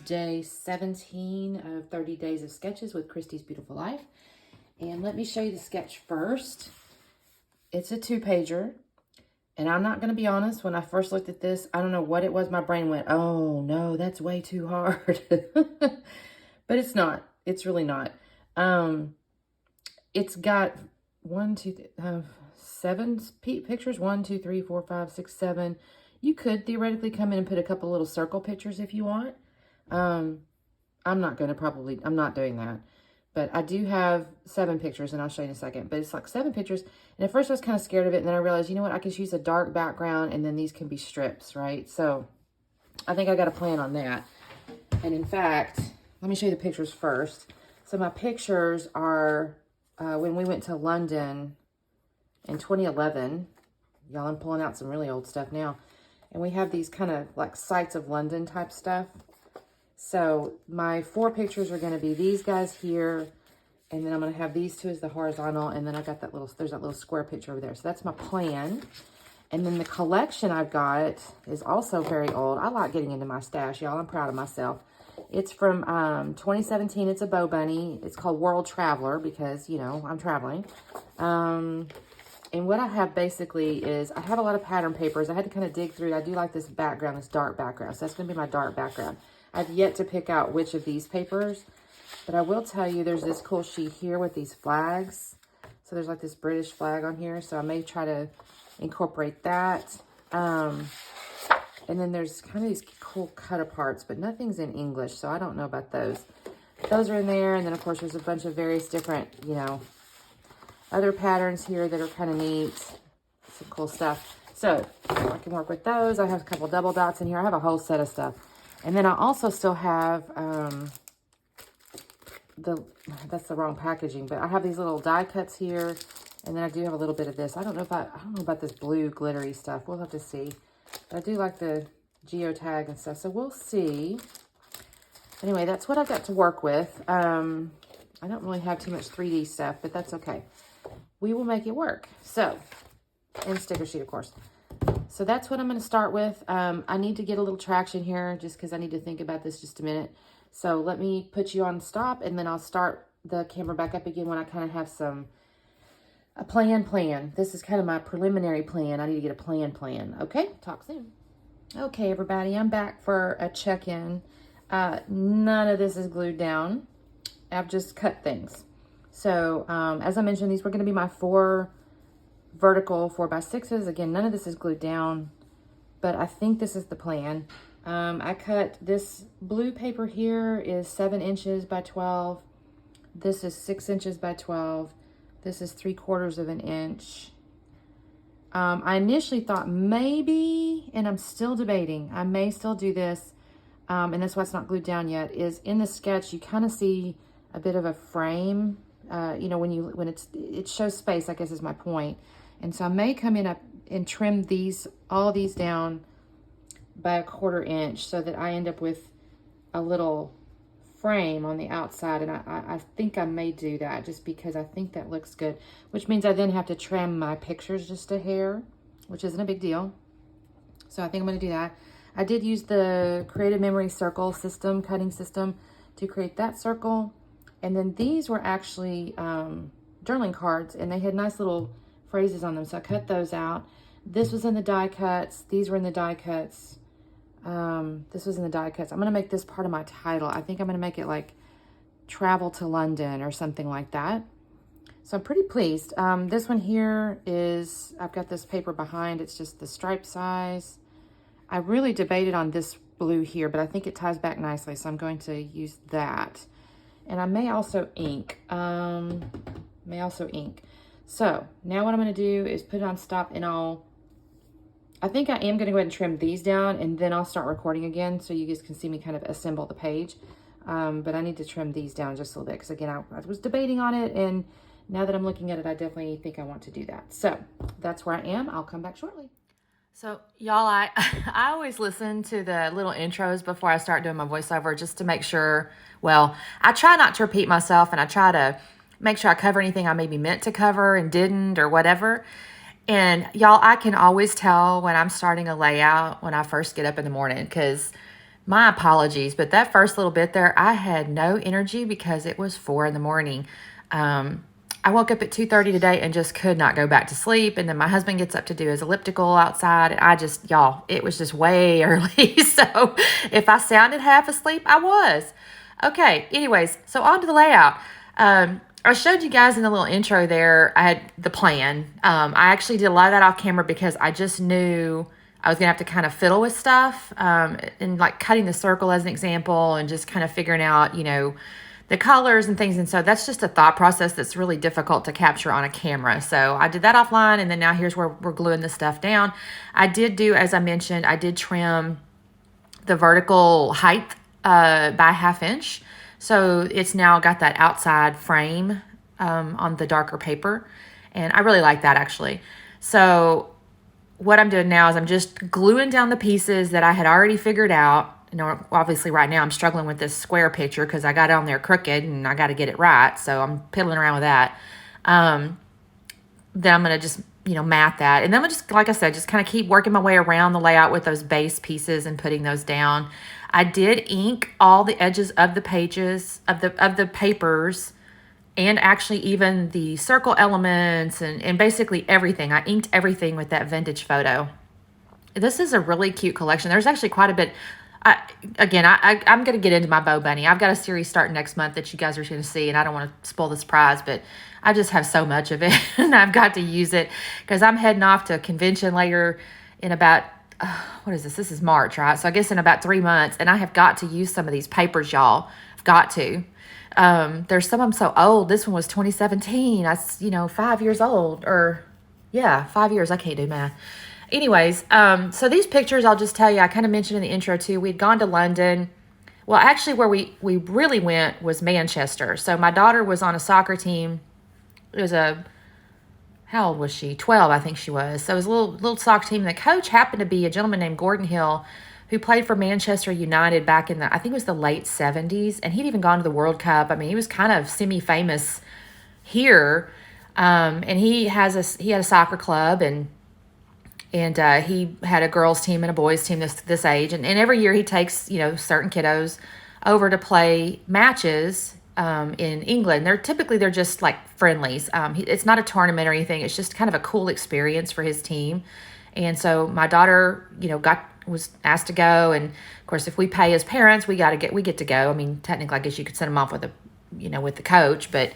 day 17 of 30 Days of Sketches with Christy's Beautiful Life. And let me show you the sketch first. It's a 2-pager. And I'm not going to be honest, when I first looked at this, I don't know what it was. My brain went, oh no, that's way too hard. But it's not. It's really not. It's got 7 pictures. 1, 2, 3, 4, 5, 6, 7. You could theoretically come in and put a couple little circle pictures if you want. I'm not doing that. But I do have 7 pictures, and I'll show you in a second. But it's like 7 pictures. And at first I was kind of scared of it. And then I realized, you know what? I could use a dark background, and then these can be strips, right? So I think I got a plan on that. And in fact, let me show you the pictures first. So my pictures are when we went to London in 2011. Y'all, I'm pulling out some really old stuff now. And we have these kind of like sights of London type stuff. So my 4 pictures are going to be these guys here. And then I'm going to have these 2 as the horizontal. And then I got there's that little square picture over there. So that's my plan. And then the collection I've got is also very old. I like getting into my stash, y'all. I'm proud of myself. It's from 2017. It's a Bow Bunny. It's called World Traveler because, you know, I'm traveling. And what I have basically is I have a lot of pattern papers. I had to kind of dig through. I do like this background, this dark background. So that's going to be my dark background. I've yet to pick out which of these papers. But I will tell you there's this cool sheet here with these flags. So there's like this British flag on here. So I may try to incorporate that. And then there's kind of these cool cut aparts, but nothing's in English. So I don't know about those. Those are in there. And then, of course, there's a bunch of various different, you know, other patterns here that are kind of neat. Some cool stuff. So I can work with those. I have a couple double dots in here. I have a whole set of stuff. And then I also still have, that's the wrong packaging, but I have these little die cuts here. And then I do have a little bit of this. I don't know about this blue glittery stuff. We'll have to see. But I do like the Geotag and stuff. So we'll see. Anyway, that's what I've got to work with. I don't really have too much 3D stuff, but that's okay. We will make it work. So, and sticker sheet, of course. So that's what I'm going to start with. I need to get a little traction here just because I need to think about this just a minute. So let me put you on stop, and then I'll start the camera back up again when I kind of have a plan. This is kind of my preliminary plan. I need to get a plan. Okay, talk soon. Okay, everybody, I'm back for a check-in. None of this is glued down. I've just cut things. So, as I mentioned, these were going to be my 4 vertical 4x6s. Again, none of this is glued down, but I think this is the plan. I cut this blue paper here is 7 inches by 12. This is 6 inches by 12. This is 3/4 of an inch. I initially thought maybe, and I'm still debating, I may still do this, and that's why it's not glued down yet, is in the sketch, you kind of see a bit of a frame. You know, when it shows space, I guess is my point. And so I may come in up and trim all these down by 1/4 inch so that I end up with a little frame on the outside. And I think I may do that just because I think that looks good, which means I then have to trim my pictures just a hair, which isn't a big deal. So I think I'm going to do that. I did use the Creative Memory circle system, cutting system, to create that circle. And then these were actually journaling cards, and they had nice little phrases on them. So I cut those out. This was in the die cuts. These were in the die cuts. This was in the die cuts. I'm going to make this part of my title. I think I'm going to make it like Travel to London or something like that. So I'm pretty pleased. This one here is, I've got this paper behind. It's just the stripe size. I really debated on this blue here, but I think it ties back nicely. So I'm going to use that. And I may also ink. So now what I'm going to do is put it on stop, and I think I am going to go ahead and trim these down, and then I'll start recording again so you guys can see me kind of assemble the page. But I need to trim these down just a little bit because, again, I was debating on it, and now that I'm looking at it, I definitely think I want to do that. So that's where I am. I'll come back shortly. So y'all, I always listen to the little intros before I start doing my voiceover just to make sure, well, I try not to repeat myself, and I try to make sure I cover anything I maybe meant to cover and didn't or whatever. And y'all, I can always tell when I'm starting a layout when I first get up in the morning, because My apologies, but that first little bit there, I had no energy because it was 4 in the morning. I woke up at 2:30 today and just could not go back to sleep. And then my husband gets up to do his elliptical outside. And y'all, it was just way early. So if I sounded half asleep, I was. Okay, anyways, so on to the layout. I showed you guys in the little intro there, I had the plan. I actually did a lot of that off camera because I just knew I was going to have to kind of fiddle with stuff, and like cutting the circle as an example and just kind of figuring out, the colors and things. And so that's just a thought process that's really difficult to capture on a camera. So I did that offline, and then now here's where we're gluing this stuff down. I did do, as I mentioned, I did trim the vertical height by 1/2 inch. So it's now got that outside frame on the darker paper. And I really like that actually. So what I'm doing now is I'm just gluing down the pieces that I had already figured out. Obviously right now I'm struggling with this square picture because I got it on there crooked and I got to get it right. So I'm piddling around with that. Then I'm going to just, mat that. And then I'm just, like I said, just kind of keep working my way around the layout with those base pieces and putting those down. I did ink all the edges of the pages, of the papers, and actually even the circle elements and basically everything. I inked everything with that vintage photo. This is a really cute collection. There's actually quite a bit. I'm going to get into my Bow Bunny. I've got a series starting next month that you guys are going to see, and I don't want to spoil the surprise, but I just have so much of it, and I've got to use it because I'm heading off to a convention later in about, what is this? This is March, right? So I guess in about 3 months, and I have got to use some of these papers, y'all. I've got to. There's some of them so old. This one was 2017. That's, 5 years old, or 5 years. I can't do math. Anyways, so these pictures, I'll just tell you, I kind of mentioned in the intro too, we'd gone to London. Well, actually where we really went was Manchester. So my daughter was on a soccer team. It was how old was she? 12, I think she was. So it was a little soccer team. The coach happened to be a gentleman named Gordon Hill, who played for Manchester United back in I think it was the late 70s. And he'd even gone to the World Cup. I mean, he was kind of semi-famous here. And he had a soccer club, and he had a girls team and a boys team this age. And every year he takes, certain kiddos over to play matches in England. They're just like friendlies. It's not a tournament or anything. It's just kind of a cool experience for his team. And so my daughter, was asked to go. And of course, if we pay as parents, we get to go. I mean, technically, I guess you could send them off with with the coach, but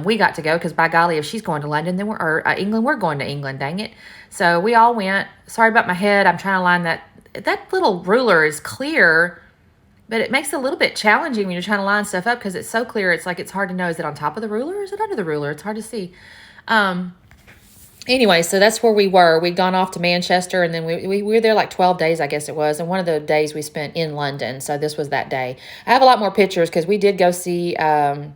we got to go because by golly, if she's going to London, then England, we're going to England, dang it. So we all went. Sorry about my head. I'm trying to line that little ruler is clear, but it makes it a little bit challenging when you're trying to line stuff up because it's so clear. It's like, it's hard to know, is it on top of the ruler or is it under the ruler? It's hard to see. Anyway, so that's where we were. We'd gone off to Manchester, and then we were there like 12 days, I guess it was. And one of the days we spent in London. So this was that day. I have a lot more pictures because we did go see, I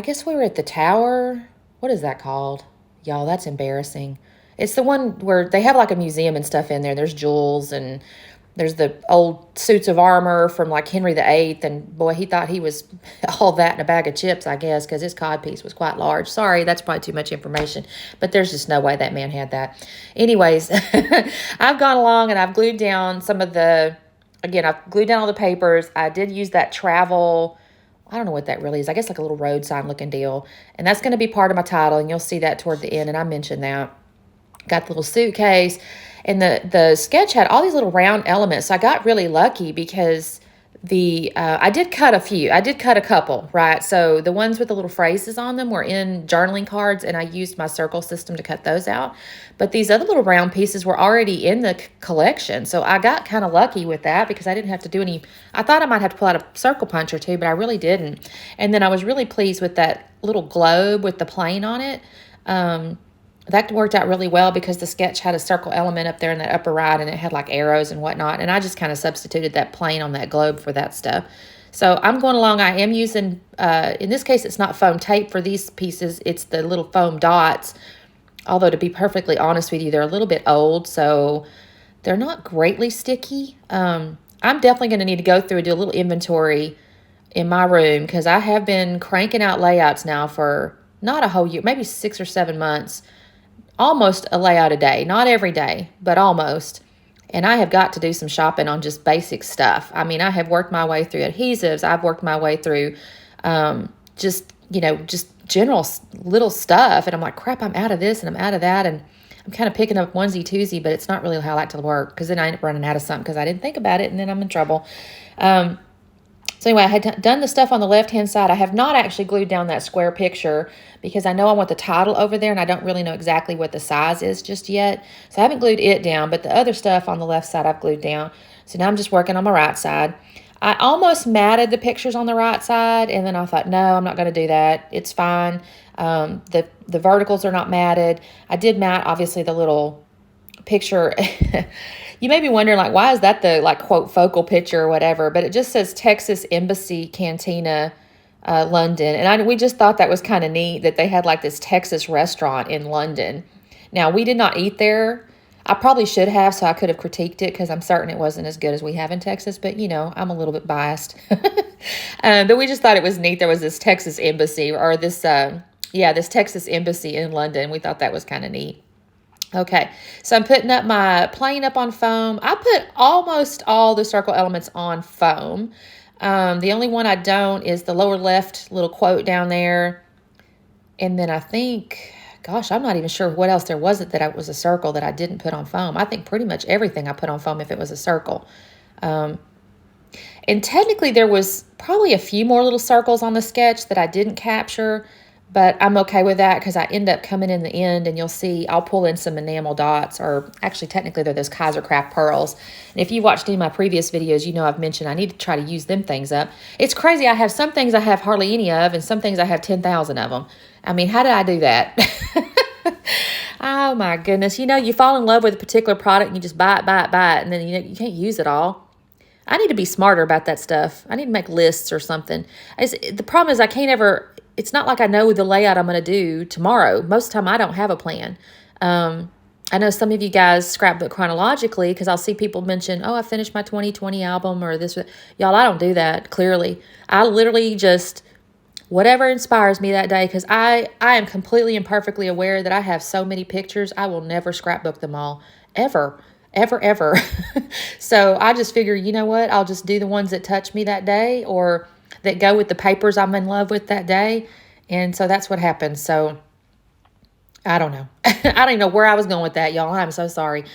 guess we were at the Tower. What is that called? Y'all, that's embarrassing. It's the one where they have like a museum and stuff in there. There's jewels, and there's the old suits of armor from like Henry VIII. And boy, he thought he was all that in a bag of chips, I guess, because his codpiece was quite large. Sorry, that's probably too much information, but there's just no way that man had that. Anyways, I've gone along and I've glued down I've glued down all the papers. I did use that travel, I don't know what that really is. I guess like a little road sign looking deal. And that's going to be part of my title, and you'll see that toward the end, and I mentioned that. Got the little suitcase. And the sketch had all these little round elements. So I got really lucky because I did cut a few. I did cut a couple, right? So the ones with the little phrases on them were in journaling cards, and I used my circle system to cut those out. But these other little round pieces were already in the collection. So I got kind of lucky with that because I didn't have to do any. I thought I might have to pull out a circle punch or two, but I really didn't. And then I was really pleased with that little globe with the plane on it. That worked out really well because the sketch had a circle element up there in the upper right, and it had like arrows and whatnot. And I just kind of substituted that plane on that globe for that stuff. So I'm going along. I am using, in this case, it's not foam tape for these pieces. It's the little foam dots. Although to be perfectly honest with you, they're a little bit old, so they're not greatly sticky. I'm definitely going to need to go through and do a little inventory in my room because I have been cranking out layouts now for not a whole year, maybe 6 or 7 months. Almost a layout a day, not every day, but almost. And I have got to do some shopping on just basic stuff. I mean, I have worked my way through adhesives. I've worked my way through just general little stuff. And I'm like, crap, I'm out of this and I'm out of that. And I'm kind of picking up onesie twosie, but it's not really how I like to work, because then I end up running out of something because I didn't think about it, and then I'm in trouble. So anyway, I had done the stuff on the left-hand side. I have not actually glued down that square picture because I know I want the title over there, and I don't really know exactly what the size is just yet. So I haven't glued it down, but the other stuff on the left side I've glued down. So now I'm just working on my right side. I almost matted the pictures on the right side, and then I thought, no, I'm not going to do that. It's fine. The verticals are not matted. I did mat, obviously, the little picture. You may be wondering, like, why is that the, like, quote, focal picture or whatever? But it just says Texas Embassy Cantina, London. And we just thought that was kind of neat that they had, like, this Texas restaurant in London. Now, we did not eat there. I probably should have, so I could have critiqued it, because I'm certain it wasn't as good as we have in Texas. But, you know, I'm a little bit biased. But we just thought it was neat. There was this Texas Embassy, or this Texas Embassy in London. We thought that was kind of neat. Okay, so I'm putting up my plane up on foam. I put almost all the circle elements on foam. The only one I don't is the lower left little quote down there. And then I think, gosh, I'm not even sure what else there was that was a circle that I didn't put on foam. I think pretty much everything I put on foam if it was a circle. And technically there was probably a few more little circles on the sketch that I didn't capture. But I'm okay with that because I end up coming in the end, and you'll see I'll pull in some enamel dots, or actually technically they're those Kaiser Craft pearls. And if you've watched any of my previous videos, you know I've mentioned I need to try to use them things up. It's crazy. I have some things I have hardly any of, and some things I have 10,000 of them. I mean, how did I do that? Oh my goodness. You know, you fall in love with a particular product and you just buy it, and then you can't use it all. I need to be smarter about that stuff. I need to make lists or something. The problem is I can't ever... It's not like I know the layout I'm going to do tomorrow. Most of the time, I don't have a plan. I know some of you guys scrapbook chronologically, because I'll see people mention, oh, I finished my 2020 album or this. Y'all, I don't do that, clearly. I literally just, whatever inspires me that day, because I am completely and perfectly aware that I have so many pictures, I will never scrapbook them all, ever. So I just figure, you know what? I'll just do the ones that touch me that day, or that go with the papers I'm in love with that day. And so that's what happened. So I don't know. I don't even know where I was going with that, y'all. I'm so sorry.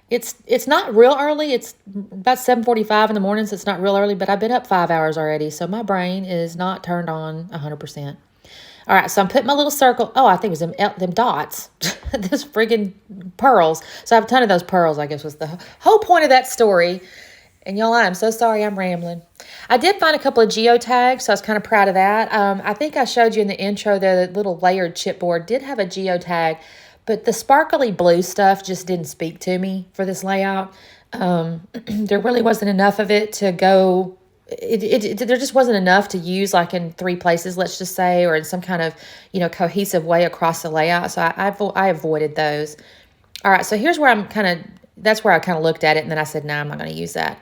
It's not real early. It's about 7:45 in the morning, so it's not real early, but I've been up 5 hours already. So my brain is not turned on 100%. All right, so I'm putting my little circle. Oh, I think it was them dots. This friggin' pearls. So I have a ton of those pearls, I guess, was the whole point of that story. And y'all, I'm so sorry I'm rambling. I did find a couple of geotags, so I was kind of proud of that. I think I showed you in the intro the little layered chipboard did have a geotag, but the sparkly blue stuff just didn't speak to me for this layout. There really wasn't enough of it to go... there just wasn't enough to use like in 3 places, let's just say, or in some kind of, cohesive way across the layout. So I avoided those. All right, so here's where that's where I kind of looked at it, and then I said, no, I'm not going to use that.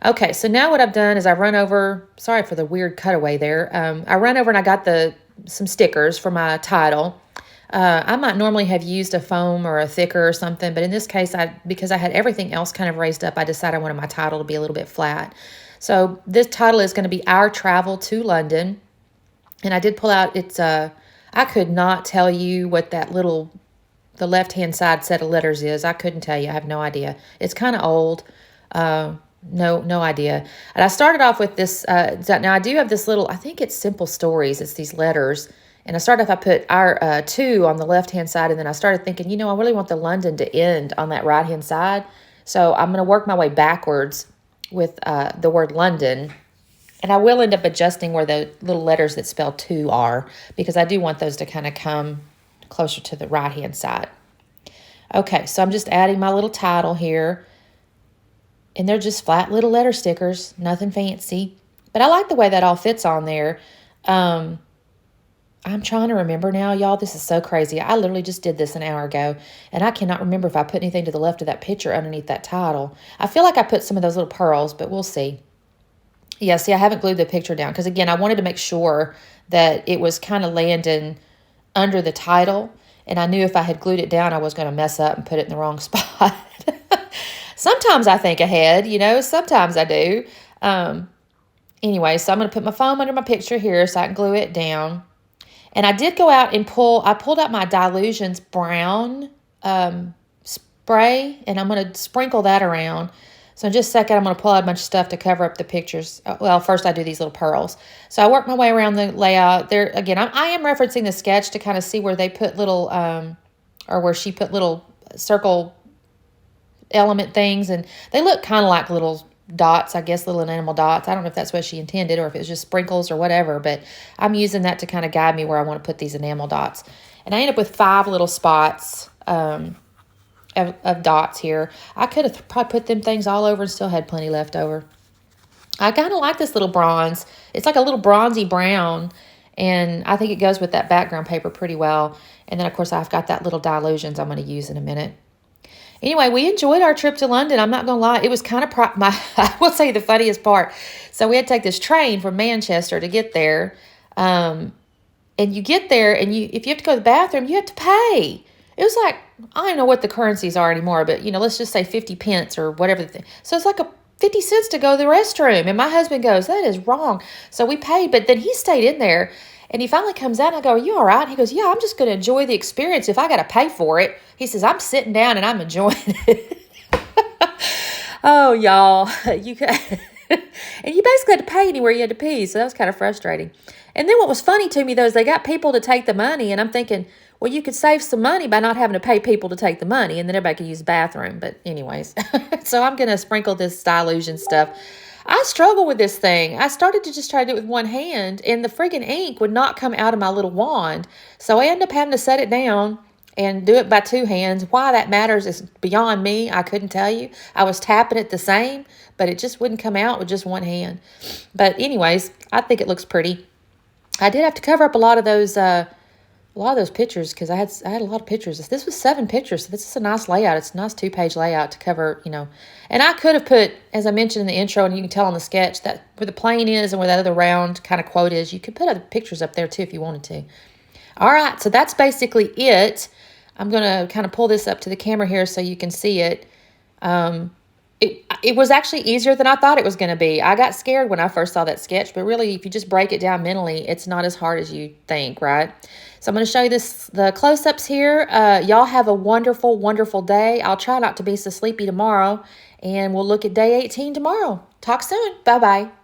Okay, so now what I've done is I run over, sorry for the weird cutaway there. I run over and I got some stickers for my title. I might normally have used a foam or a thicker or something, but in this case, because I had everything else kind of raised up, I decided I wanted my title to be a little bit flat. So this title is going to be Our Travel to London. And I did pull out, I could not tell you what the left-hand side set of letters is. I couldn't tell you. I have no idea. It's kind of old. No idea. And I started off with this. Now I do have this little, I think it's Simple Stories. It's these letters. And I started off, I put our 2 on the left-hand side. And then I started thinking, I really want the London to end on that right-hand side. So I'm going to work my way backwards with the word London. And I will end up adjusting where the little letters that spell 2 are, because I do want those to kind of come closer to the right-hand side. Okay, so I'm just adding my little title here. And they're just flat little letter stickers, nothing fancy. But I like the way that all fits on there. I'm trying to remember now, y'all. This is so crazy. I literally just did this an hour ago, and I cannot remember if I put anything to the left of that picture underneath that title. I feel like I put some of those little pearls, but we'll see. Yeah, see, I haven't glued the picture down because, again, I wanted to make sure that it was kind of landing under the title, and I knew if I had glued it down, I was going to mess up and put it in the wrong spot. sometimes I think ahead, you know, sometimes I do. Anyway, so I'm going to put my foam under my picture here so I can glue it down. And I did go out and I pulled out my Dylusions brown spray, and I'm going to sprinkle that around. So in just a second, I'm going to pull out a bunch of stuff to cover up the pictures. Well, first I do these little pearls. So I work my way around the layout. There again, I am referencing the sketch to kind of see where they put little, or where she put little circle element things, and they look kind of like little dots, I guess, little enamel dots. I don't know if that's what she intended or if it's just sprinkles or whatever, but I'm using that to kind of guide me where I want to put these enamel dots. And I end up with 5 little spots of dots here. I could have probably put them things all over and still had plenty left over. I kind of like this little bronze. It's like a little bronzy brown, and I think it goes with that background paper pretty well. And then, of course, I've got that little Dylusions I'm going to use in a minute. Anyway, we enjoyed our trip to London. I'm not going to lie. It was kind of, I will say the funniest part. So we had to take this train from Manchester to get there. And you get there, and if you have to go to the bathroom, you have to pay. It was like, I don't know what the currencies are anymore, but, you know, let's just say 50 pence or whatever. So it's like 50 cents to go to the restroom. And my husband goes, that is wrong. So we paid, but then he stayed in there. And he finally comes out, and I go, are you all right? And he goes, yeah, I'm just going to enjoy the experience if I got to pay for it. He says, I'm sitting down, and I'm enjoying it. Oh, y'all. And you basically had to pay anywhere you had to pee, so that was kind of frustrating. And then what was funny to me, though, is they got people to take the money, and I'm thinking, well, you could save some money by not having to pay people to take the money, and then everybody could use the bathroom. But anyways, so I'm going to sprinkle this Dylusion stuff. I struggle with this thing. I started to just try to do it with one hand, and the friggin' ink would not come out of my little wand. So I ended up having to set it down and do it by 2 hands. Why that matters is beyond me. I couldn't tell you. I was tapping it the same, but it just wouldn't come out with just one hand. But anyways, I think it looks pretty. I did have to cover up a lot of those pictures because I had a lot of pictures. This was 7 pictures, so this is a nice layout. It's a nice 2-page layout to cover, you know. And I could have put, as I mentioned in the intro, and you can tell on the sketch, that where the plane is and where that other round kind of quote is, you could put other pictures up there too if you wanted to. All right, so that's basically it. I'm going to kind of pull this up to the camera here so you can see it. It was actually easier than I thought it was going to be. I got scared when I first saw that sketch, but really, if you just break it down mentally, it's not as hard as you think, right? So I'm going to show you the close-ups here. Y'all have a wonderful, wonderful day. I'll try not to be so sleepy tomorrow, and we'll look at day 18 tomorrow. Talk soon. Bye-bye.